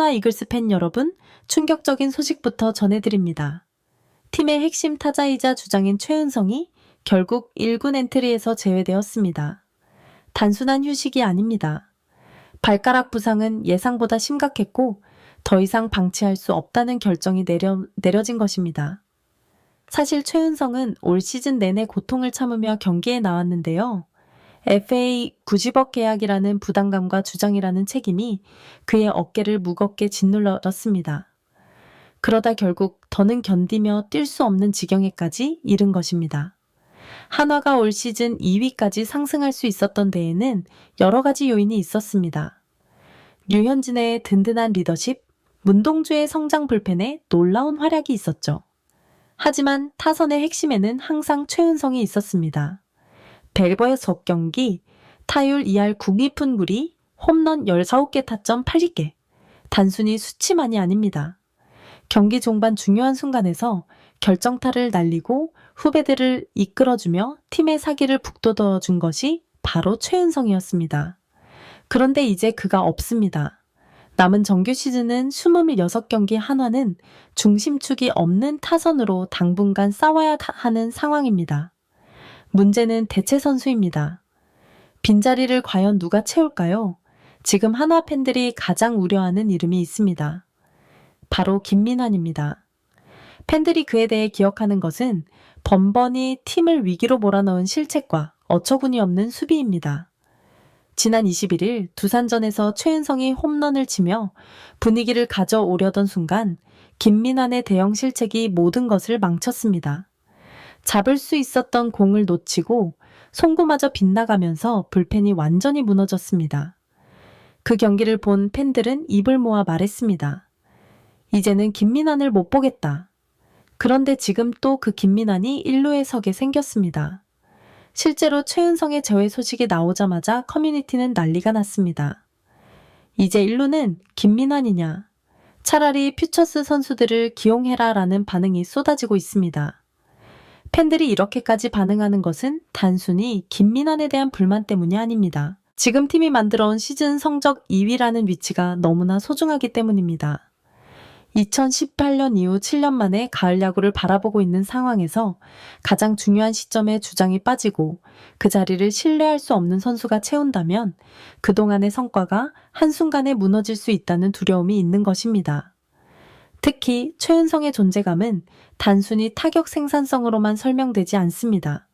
하나 이글스 팬 여러분, 충격적인 소식부터 전해드립니다. 팀의 핵심 타자이자 주장인 최은성이 결국 1군 엔트리에서 제외되었습니다. 단순한 휴식이 아닙니다. 발가락 부상은 예상보다 심각했고 더 이상 방치할 수 없다는 결정이 내려진 것입니다. 사실 최은성은 올 시즌 내내 고통을 참으며 경기에 나왔는데요. FA 90억 계약이라는 부담감과 주장이라는 책임이 그의 어깨를 무겁게 짓눌렀습니다. 그러다 결국 더는 견디며 뛸 수 없는 지경에까지 이른 것입니다. 한화가 올 시즌 2위까지 상승할 수 있었던 데에는 여러 가지 요인이 있었습니다. 류현진의 든든한 리더십, 문동주의 성장 불펜에 놀라운 활약이 있었죠. 하지만 타선의 핵심에는 항상 최은성이 있었습니다. 100여 경기, 타율 2할 9리푼 구리, 홈런 19개 타점 80개. 단순히 수치만이 아닙니다. 경기 종반 중요한 순간에서 결정타를 날리고 후배들을 이끌어주며 팀의 사기를 북돋워준 것이 바로 최은성이었습니다. 그런데 이제 그가 없습니다. 남은 정규 시즌은 26경기 한화는 중심축이 없는 타선으로 당분간 싸워야 하는 상황입니다. 문제는 대체 선수입니다. 빈자리를 과연 누가 채울까요? 지금 한화 팬들이 가장 우려하는 이름이 있습니다. 바로 김민환입니다. 팬들이 그에 대해 기억하는 것은 번번이 팀을 위기로 몰아넣은 실책과 어처구니 없는 수비입니다. 지난 21일 두산전에서 최은성이 홈런을 치며 분위기를 가져오려던 순간 김민환의 대형 실책이 모든 것을 망쳤습니다. 잡을 수 있었던 공을 놓치고 송구마저 빗나가면서 불펜이 완전히 무너졌습니다. 그 경기를 본 팬들은 입을 모아 말했습니다. 이제는 김민환을 못 보겠다. 그런데 지금 또 그 김민환이 1루에 서게 생겼습니다. 실제로 최은성의 제외 소식이 나오자마자 커뮤니티는 난리가 났습니다. 이제 1루는 김민환이냐? 차라리 퓨처스 선수들을 기용해라 라는 반응이 쏟아지고 있습니다. 팬들이 이렇게까지 반응하는 것은 단순히 김민환에 대한 불만 때문이 아닙니다. 지금 팀이 만들어온 시즌 성적 2위라는 위치가 너무나 소중하기 때문입니다. 2018년 이후 7년 만에 가을 야구를 바라보고 있는 상황에서 가장 중요한 시점에 주장이 빠지고 그 자리를 신뢰할 수 없는 선수가 채운다면 그동안의 성과가 한순간에 무너질 수 있다는 두려움이 있는 것입니다. 특히 최은성의 존재감은 단순히 타격 생산성으로만 설명되지 않습니다.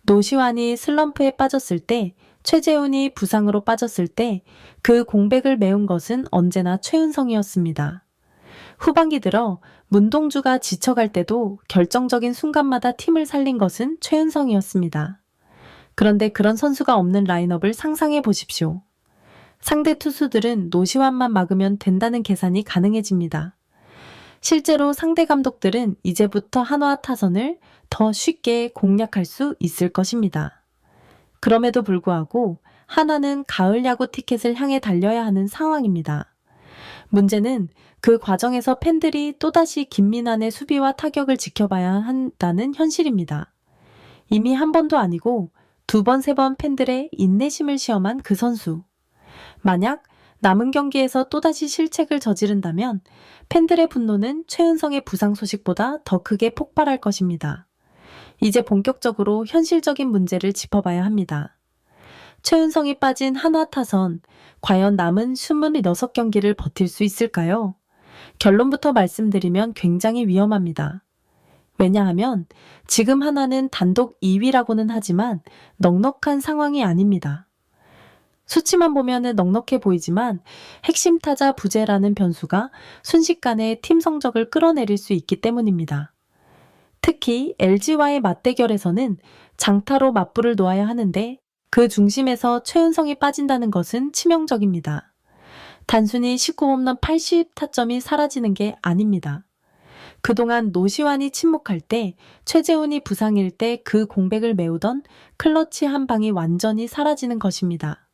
노시환이 슬럼프에 빠졌을 때, 최재훈이 부상으로 빠졌을 때 그 공백을 메운 것은 언제나 최은성이었습니다. 후반기 들어 문동주가 지쳐갈 때도 결정적인 순간마다 팀을 살린 것은 최은성이었습니다. 그런데 그런 선수가 없는 라인업을 상상해 보십시오. 상대 투수들은 노시환만 막으면 된다는 계산이 가능해집니다. 실제로 상대 감독들은 이제부터 한화 타선을 더 쉽게 공략할 수 있을 것입니다. 그럼에도 불구하고 한화는 가을 야구 티켓을 향해 달려야 하는 상황입니다. 문제는 그 과정에서 팬들이 또다시 김민환의 수비와 타격을 지켜봐야 한다는 현실입니다. 이미 한 번도 아니고 2번, 3번 팬들의 인내심을 시험한 그 선수. 만약 남은 경기에서 또다시 실책을 저지른다면 팬들의 분노는 최은성의 부상 소식보다 더 크게 폭발할 것입니다. 이제 본격적으로 현실적인 문제를 짚어봐야 합니다. 최은성이 빠진 한화 타선, 과연 남은 26경기를 버틸 수 있을까요? 결론부터 말씀드리면 굉장히 위험합니다. 왜냐하면 지금 한화는 단독 2위라고는 하지만 넉넉한 상황이 아닙니다. 수치만 보면 넉넉해 보이지만 핵심 타자 부재라는 변수가 순식간에 팀 성적을 끌어내릴 수 있기 때문입니다. 특히 LG와의 맞대결에서는 장타로 맞불을 놓아야 하는데 그 중심에서 최은성이 빠진다는 것은 치명적입니다. 단순히 19홈런 80타점이 사라지는 게 아닙니다. 그동안 노시환이 침묵할 때, 최재훈이 부상일 때 그 공백을 메우던 클러치 한 방이 완전히 사라지는 것입니다.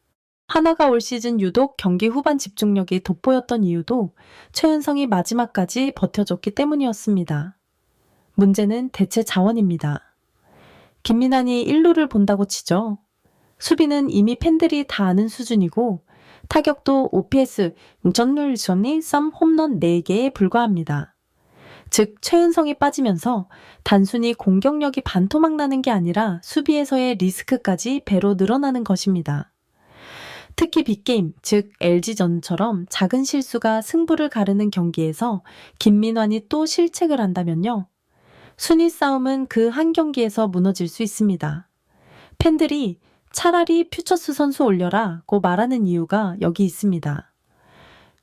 한화가 올 시즌 유독 경기 후반 집중력이 돋보였던 이유도 최은성이 마지막까지 버텨줬기 때문이었습니다. 문제는 대체 자원입니다. 김민환이 1루를 본다고 치죠. 수비는 이미 팬들이 다 아는 수준이고 타격도 OPS 6.1점이 썸 홈런 4개에 불과합니다. 즉 최은성이 빠지면서 단순히 공격력이 반토막 나는 게 아니라 수비에서의 리스크까지 배로 늘어나는 것입니다. 특히 빅게임, 즉 LG전처럼 작은 실수가 승부를 가르는 경기에서 김민환이 또 실책을 한다면요. 순위 싸움은 그 한 경기에서 무너질 수 있습니다. 팬들이 차라리 퓨처스 선수 올려라고 말하는 이유가 여기 있습니다.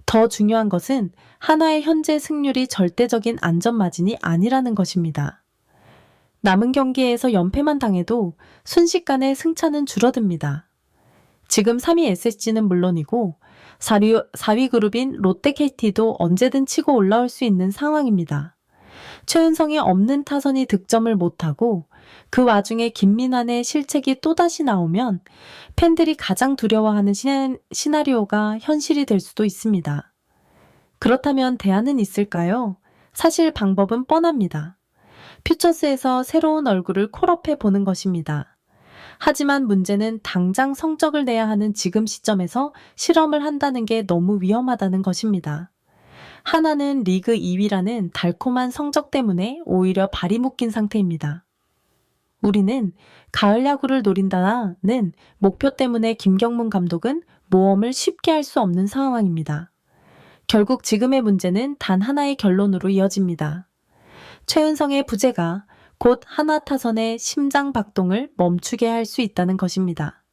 더 중요한 것은 하나의 현재 승률이 절대적인 안전마진이 아니라는 것입니다. 남은 경기에서 연패만 당해도 순식간에 승차는 줄어듭니다. 지금 3위 SSG는 물론이고 4위 그룹인 롯데 KT도 언제든 치고 올라올 수 있는 상황입니다. 최은성이 없는 타선이 득점을 못하고 그 와중에 김민환의 실책이 또다시 나오면 팬들이 가장 두려워하는 시나리오가 현실이 될 수도 있습니다. 그렇다면 대안은 있을까요? 사실 방법은 뻔합니다. 퓨처스에서 새로운 얼굴을 콜업해 보는 것입니다. 하지만 문제는 당장 성적을 내야 하는 지금 시점에서 실험을 한다는 게 너무 위험하다는 것입니다. 하나는 리그 2위라는 달콤한 성적 때문에 오히려 발이 묶인 상태입니다. 우리는 가을 야구를 노린다는 목표 때문에 김경문 감독은 모험을 쉽게 할 수 없는 상황입니다. 결국 지금의 문제는 단 하나의 결론으로 이어집니다. 최은성의 부재가 곧 하나 타선의 심장 박동을 멈추게 할 수 있다는 것입니다.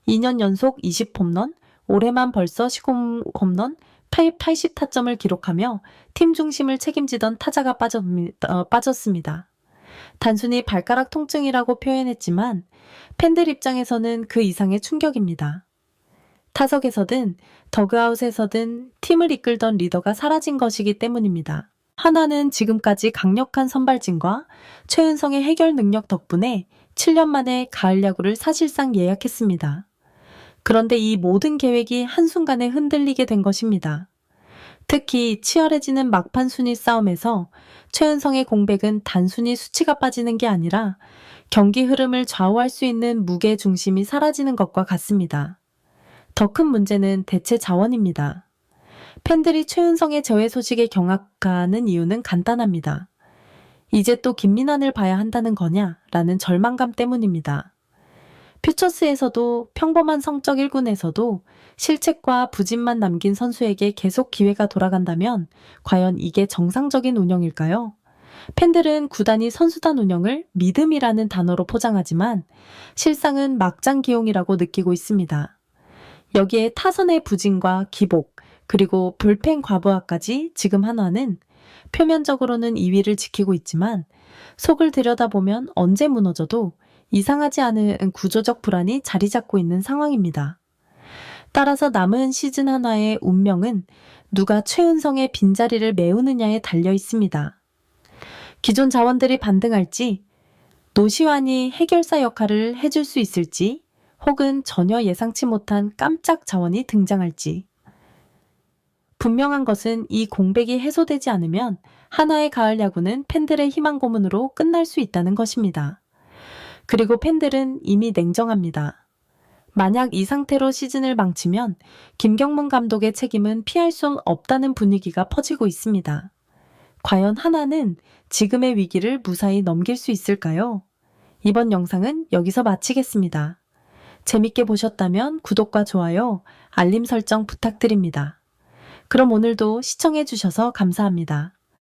2년 연속 20홈런, 올해만 벌써 10홈런, 80타점을 기록하며 팀 중심을 책임지던 타자가 빠졌습니다. 단순히 발가락 통증이라고 표현했지만 팬들 입장에서는 그 이상의 충격입니다. 타석에서든 더그아웃에서든 팀을 이끌던 리더가 사라진 것이기 때문입니다. 하나는 지금까지 강력한 선발진과 최은성의 해결 능력 덕분에 7년 만에 가을 야구를 사실상 예약했습니다. 그런데 이 모든 계획이 한순간에 흔들리게 된 것입니다. 특히 치열해지는 막판 순위 싸움에서 최은성의 공백은 단순히 수치가 빠지는 게 아니라 경기 흐름을 좌우할 수 있는 무게 중심이 사라지는 것과 같습니다. 더 큰 문제는 대체 자원입니다. 팬들이 최은성의 재회 소식에 경악하는 이유는 간단합니다. 이제 또 김민환을 봐야 한다는 거냐라는 절망감 때문입니다. 퓨처스에서도 평범한 성적 1군에서도 실책과 부진만 남긴 선수에게 계속 기회가 돌아간다면 과연 이게 정상적인 운영일까요? 팬들은 구단이 선수단 운영을 믿음이라는 단어로 포장하지만 실상은 막장 기용이라고 느끼고 있습니다. 여기에 타선의 부진과 기복, 그리고 불펜 과부하까지 지금 한화는 표면적으로는 2위를 지키고 있지만 속을 들여다보면 언제 무너져도 이상하지 않은 구조적 불안이 자리 잡고 있는 상황입니다. 따라서 남은 시즌 한화의 운명은 누가 최은성의 빈자리를 메우느냐에 달려 있습니다. 기존 자원들이 반등할지, 노시환이 해결사 역할을 해줄 수 있을지, 혹은 전혀 예상치 못한 깜짝 자원이 등장할지. 분명한 것은 이 공백이 해소되지 않으면 한화의 가을 야구는 팬들의 희망 고문으로 끝날 수 있다는 것입니다. 그리고 팬들은 이미 냉정합니다. 만약 이 상태로 시즌을 망치면 김경문 감독의 책임은 피할 수 없다는 분위기가 퍼지고 있습니다. 과연 한화는 지금의 위기를 무사히 넘길 수 있을까요? 이번 영상은 여기서 마치겠습니다. 재밌게 보셨다면 구독과 좋아요, 알림 설정 부탁드립니다. 그럼 오늘도 시청해주셔서 감사합니다.